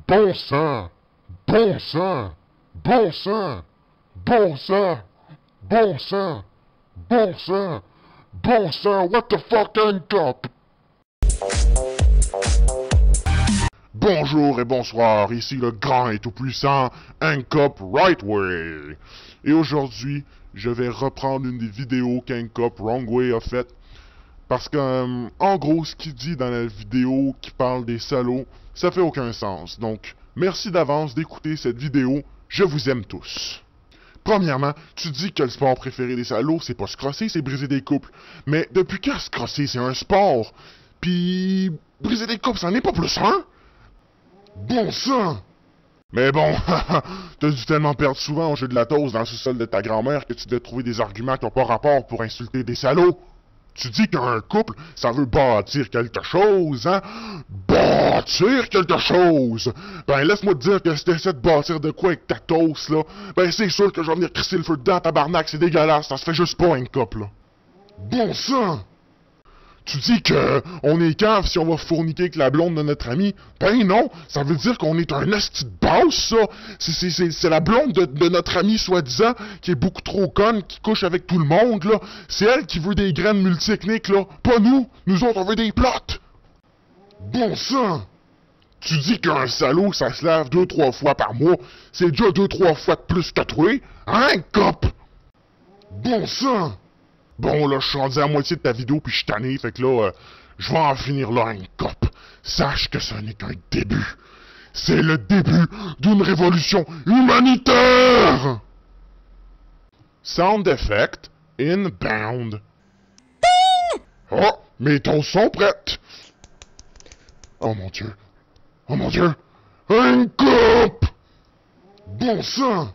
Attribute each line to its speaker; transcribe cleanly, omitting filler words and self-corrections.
Speaker 1: Bon sang! Bon sang! Bon sang! Bon sang! Bon sang! Bon sang! Bon sang! What the fuck, N-Cop? Bonjour et bonsoir, ici le grand et tout-puissant N-Cop Rightway. Et aujourd'hui, je vais reprendre une des vidéos qu'N-Cop Wrongway a faites. Parce que, en gros, ce qu'il dit dans la vidéo qui parle des salauds, ça fait aucun sens. Donc, merci d'avance d'écouter cette vidéo. Je vous aime tous. Premièrement, tu dis que le sport préféré des salauds, c'est pas se crosser, c'est briser des couples. Mais depuis quand se crosser, c'est un sport? Puis, briser des couples, c'en est pas plus un? Bon sang! Mais bon, t'as dû tellement perdre souvent au jeu de la toast dans le sous-sol de ta grand-mère que tu devais trouver des arguments qui ont pas rapport pour insulter des salauds. Tu dis qu'un couple, ça veut bâtir quelque chose, hein? Bâtir quelque chose! Ben, laisse-moi te dire que si t'essaies de bâtir de quoi avec ta toast, là, ben c'est sûr que je vais venir crisser le feu dedans, tabarnak, c'est dégueulasse, ça se fait juste pas, un couple, là. Bon sang! Tu dis que on est cave si on va fourniquer avec la blonde de notre ami. Ben non, ça veut dire qu'on est un esti de base, ça. C'est la blonde de notre ami soi-disant qui est beaucoup trop conne, qui couche avec tout le monde, là. C'est elle qui veut des graines multiethniques, là. Pas nous. Nous autres, on veut des plots. Bon sang! Tu dis qu'un salaud, ça se lave 2-3 fois par mois. C'est déjà 2-3 fois de plus que toi. Hein, cop? Bon sang! Bon, là, je suis rendu à la moitié de ta vidéo, puis je suis tanné, fait que là, je vais en finir là, un cop. Sache que ce n'est qu'un début. C'est le début d'une révolution humanitaire! Sound effect inbound. Ding! Oh, mes tons sont prêtes! Oh mon Dieu! Oh mon Dieu! Un cop! Bon sang!